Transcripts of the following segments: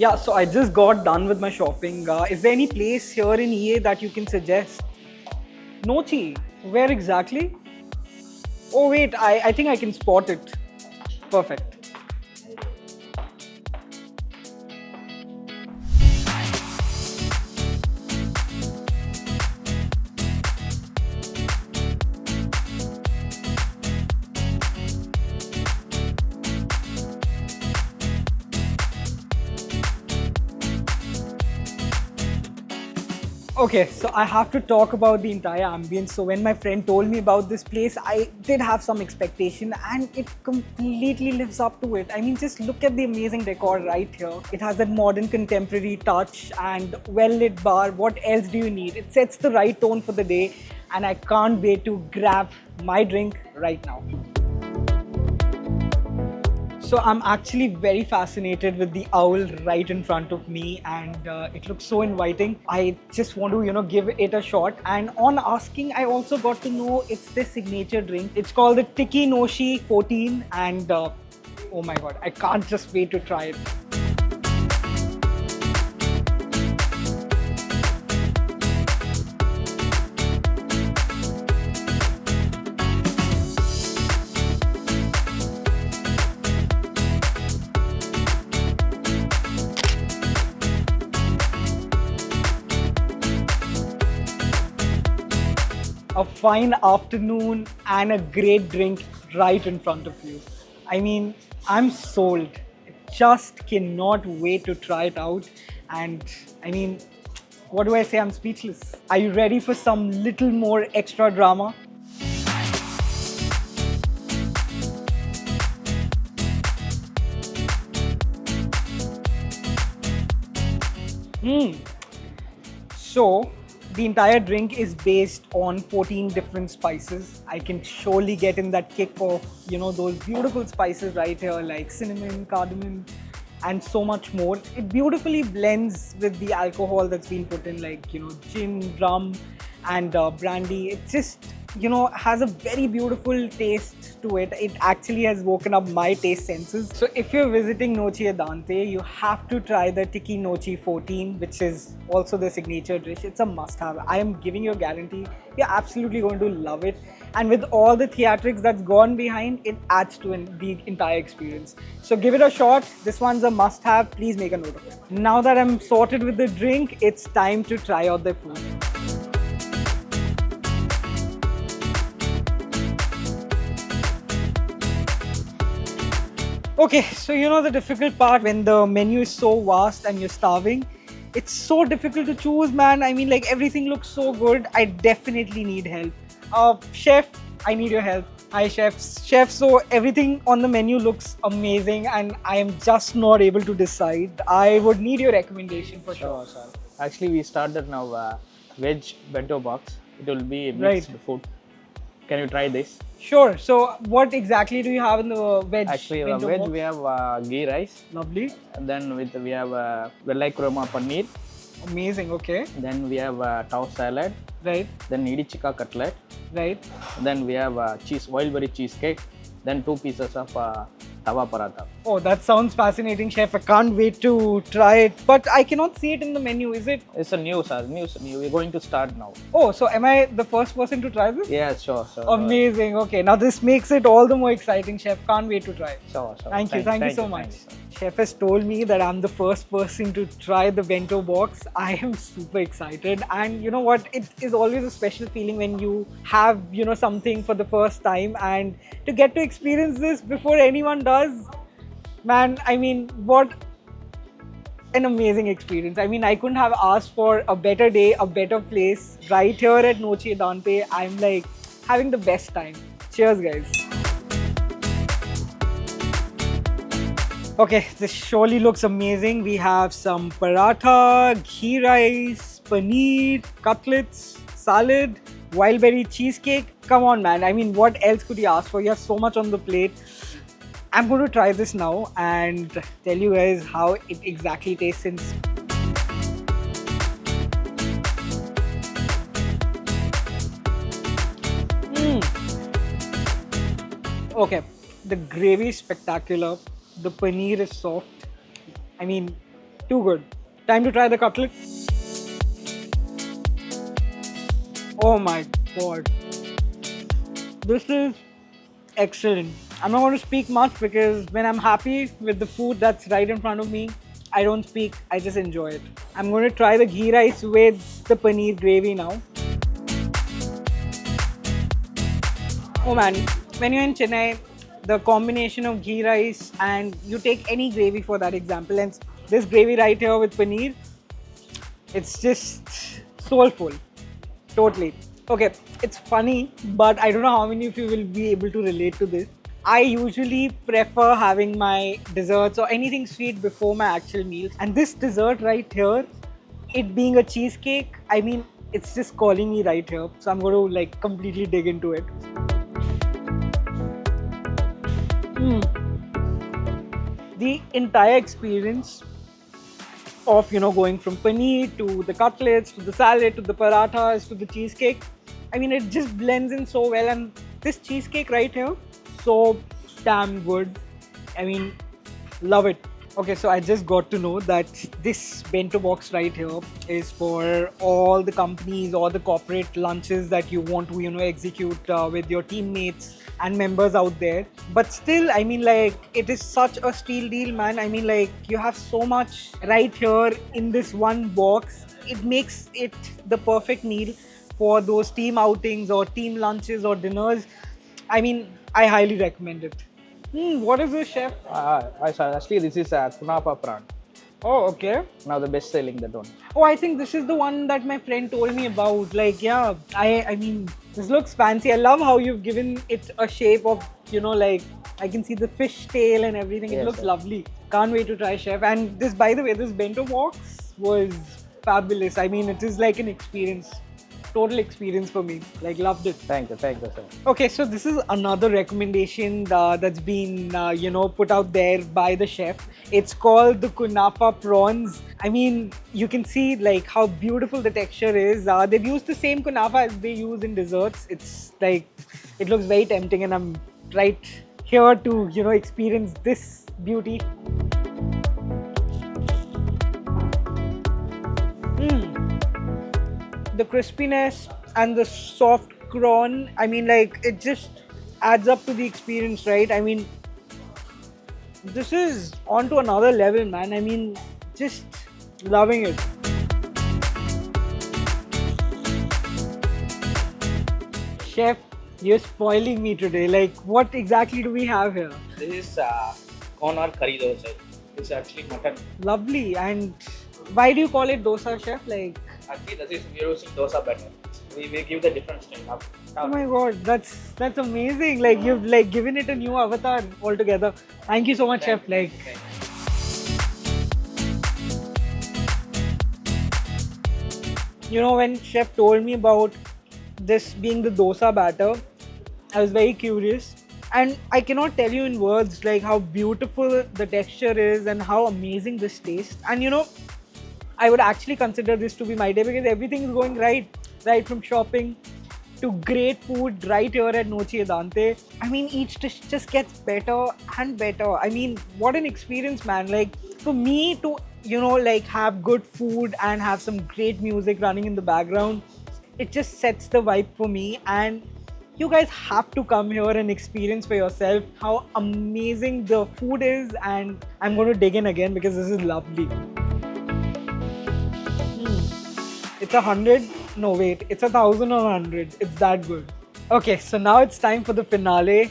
Yeah, so I just got done with my shopping. Is there any place here in EA that you can suggest? Nochi. Where exactly? Oh wait, I think I can spot it. Perfect. Okay, so I have to talk about the entire ambience. So when my friend told me about this place, I did have some expectation and it completely lives up to it. I mean, just look at the amazing decor right here. It has that modern contemporary touch and well-lit bar. What else do you need? It sets the right tone for the day and I can't wait to grab my drink right now. So I'm actually very fascinated with the owl right in front of me and it looks so inviting. I just want to, give it a shot. And on asking, I also got to know it's their signature drink. It's called the Tiki Noshi 14 and oh my god, I can't just wait to try it. A fine afternoon and a great drink right in front of you. I mean, I'm sold. Just cannot wait to try it out. And I mean, what do I say? I'm speechless. Are you ready for some little more extra drama? So, the entire drink is based on 14 different spices. I can surely get in that kick of, those beautiful spices right here like cinnamon, cardamom, and so much more. It beautifully blends with the alcohol that's been put in, like, gin, rum, and brandy. It just, has a very beautiful taste to it. It actually has woken up my taste senses. So if you're visiting Nochi Adante, you have to try the Tiki Nochi 14, which is also the signature dish. It's a must-have. I am giving you a guarantee. You're absolutely going to love it. And with all the theatrics that's gone behind, it adds to the entire experience. So give it a shot. This one's a must-have. Please make a note of it. Now that I'm sorted with the drink, it's time to try out the food. Okay, so the difficult part when the menu is so vast and you're starving, it's so difficult to choose, man. I mean, like everything looks so good. I definitely need help. Chef, I need your help. Hi, chefs. Chef, so everything on the menu looks amazing and I am just not able to decide. I would need your recommendation for sure. Sure, sir. Actually, we started now veg bento box. It will be mixed food. Can you try this? Sure. So, what exactly do you have in the veg? Actually, the bento veg box? we have ghee rice. Lovely. And then we have velai kroma paneer. Amazing. Okay. Then we have toast salad. Right. Then idicchika cutlet. Right. Then we have wild berry cheesecake. Then 2 pieces of tawa paratha. Oh, that sounds fascinating, chef. I can't wait to try it. But I cannot see it in the menu, is it? It's a new, sir. New. We're going to start now. Oh, so am I the first person to try this? Yes, sure. Amazing. Okay, now this makes it all the more exciting, chef. Can't wait to try it. Sure. Thank you so much. Thank you. Chef has told me that I'm the first person to try the bento box. I am super excited, and you know what? It is always a special feeling when you have, something for the first time, and to get to experience this before anyone does. Man, I mean, what an amazing experience. I mean, I couldn't have asked for a better day, a better place right here at Nochi Dante. I'm like having the best time. Cheers, guys. Okay, this surely looks amazing. We have some paratha, ghee rice, paneer, cutlets, salad, wild berry cheesecake. Come on, man. I mean, what else could you ask for? You have so much on the plate. I'm going to try this now and tell you guys how it exactly tastes. Okay, the gravy is spectacular. The paneer is soft. I mean, Too good. Time to try the cutlet. Oh my god. This is excellent. I'm not going to speak much because when I'm happy with the food that's right in front of me, I don't speak, I just enjoy it. I'm going to try the ghee rice with the paneer gravy now. Oh man, when you're in Chennai, the combination of ghee rice and you take any gravy for that example, and this gravy right here with paneer, it's just soulful. Totally. Okay, it's funny, but I don't know how many of you will be able to relate to this. I usually prefer having my desserts or anything sweet before my actual meals. And this dessert right here, it being a cheesecake, I mean, it's just calling me right here. So I'm going to like completely dig into it. The entire experience of going from paneer to the cutlets to the salad to the parathas to the cheesecake, I mean it just blends in so well. And this cheesecake right here, so damn good. I mean, love it. Okay, so I just got to know that this bento box right here is for all the companies or the corporate lunches that you want to execute with your teammates and members out there. But still, I mean, like, it is such a steal deal, man. I mean, like, you have so much right here in this one box. It makes it the perfect meal for those team outings or team lunches or dinners. I mean, I highly recommend it. What is this, chef? Actually, this is Kunafa prawn. Oh, okay. Now the best selling that one. Oh, I think this is the one that my friend told me about. Like, yeah, I mean, this looks fancy. I love how you've given it a shape of, like, I can see the fish tail and everything. It looks lovely. Can't wait to try, chef. And this, by the way, this bento box was fabulous. I mean, it is like an experience. Total experience for me. Like, loved it. Thank you, sir. Okay, so this is another recommendation that's been, put out there by the chef. It's called the Kunafa prawns. I mean, you can see like how beautiful the texture is. They've used the same kunafa as they use in desserts. It's like, it looks very tempting, and I'm right here to, experience this beauty. The crispiness and the soft prawn, I mean, like, it just adds up to the experience, right? I mean, this is on to another level, man. I mean, just loving it. Chef, you're spoiling me today. Like, what exactly do we have here? This is corn or curry dosa. It's actually mutton. Lovely. And why do you call it dosa, chef? Like, Actually, this is we're using dosa batter. We give the different style. oh my god, that's amazing. Like, you've like given it a new avatar altogether. Thank you so much, chef. Like, when chef told me about this being the dosa batter, I was very curious. And I cannot tell you in words like how beautiful the texture is and how amazing this tastes. And I would actually consider this to be my day because everything is going right from shopping to great food right here at Nochi Dante. I mean, each dish just gets better and better. I mean, what an experience, man. Like, for me to, like, have good food and have some great music running in the background, it just sets the vibe for me. And you guys have to come here and experience for yourself how amazing the food is. And I'm going to dig in again because this is lovely. It's 100. No, wait. It's 1,000 or 100. It's that good. Okay, so now it's time for the finale.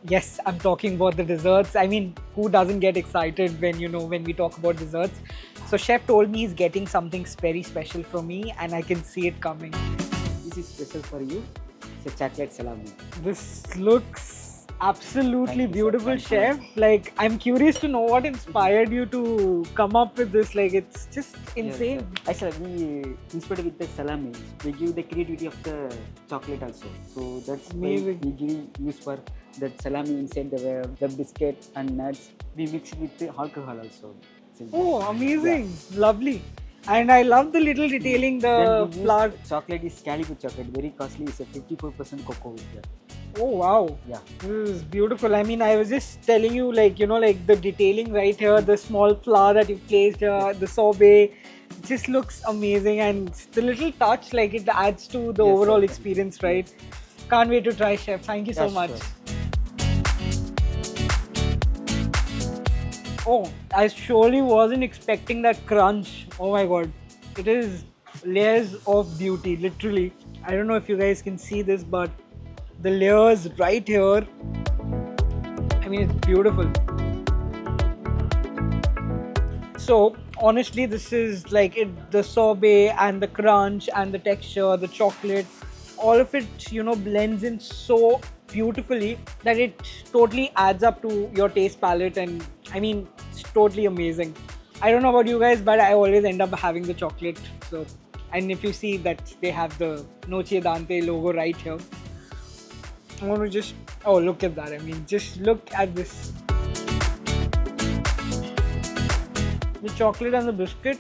Yes, I'm talking about the desserts. I mean, who doesn't get excited when we talk about desserts? So chef told me he's getting something very special from me, and I can see it coming. This is special for you. It's a chocolate salami. This looks absolutely Thank you, beautiful, sir. Thank chef. Like, I'm curious to know what inspired you to come up with this. Like, it's just insane. Yes, actually, we inspired with the salami. We give the creativity of the chocolate also. So that's why Amazing. we use for that salami inside the biscuit and nuts. We mix it with the alcohol also. Oh, amazing. Lovely. And I love the little detailing, the Then we use flour. chocolate is Calico chocolate, very costly. It's a 54% cocoa with that. Oh wow. Yeah. This is beautiful. I mean, I was just telling you, like, you know, like the detailing right here, the small flower that you placed here, the sorbet, just looks amazing. And the little touch, like, it adds to the Yes, overall sir. experience, right? Can't wait to try, chef. Thank you so Yeah, much. sure. Oh, I surely wasn't expecting that crunch. Oh my god. It is layers of beauty, literally. I don't know if you guys can see this, but the layers right here, I mean, it's beautiful. So honestly, this is like it, the sorbet and the crunch and the texture, the chocolate, all of it, you know, blends in so beautifully that it totally adds up to your taste palette. And I mean, it's totally amazing. I don't know about you guys, but I always end up having the chocolate. So, and if you see that they have the Noche Dante logo right here, I want to just, oh, look at that. I mean, just look at this. The chocolate and the biscuit,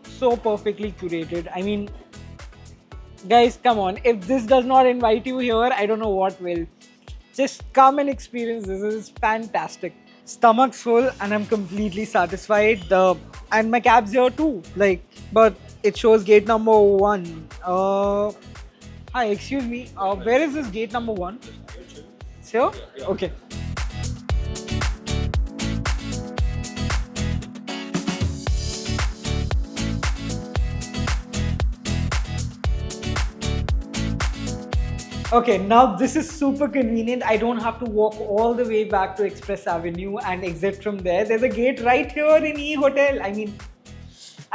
so perfectly curated. I mean, guys, come on. If this does not invite you here, I don't know what will. Just come and experience this. This is fantastic. Stomach's full and I'm completely satisfied. And my cab's here too. Like, but it shows gate number 1. Hi, excuse me. Where is this gate number 1? It's here? Okay. Okay, now this is super convenient. I don't have to walk all the way back to Express Avenue and exit from there. There's a gate right here in E Hotel. I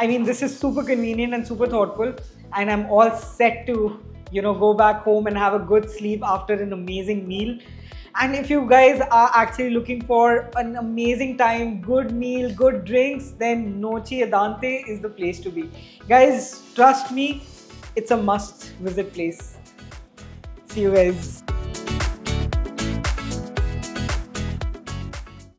mean, this is super convenient and super thoughtful, and I'm all set to, you know, go back home and have a good sleep after an amazing meal. And if you guys are actually looking for an amazing time, good meal, good drinks, then Noche Dante is the place to be. Guys, trust me, it's a must visit place. See you guys.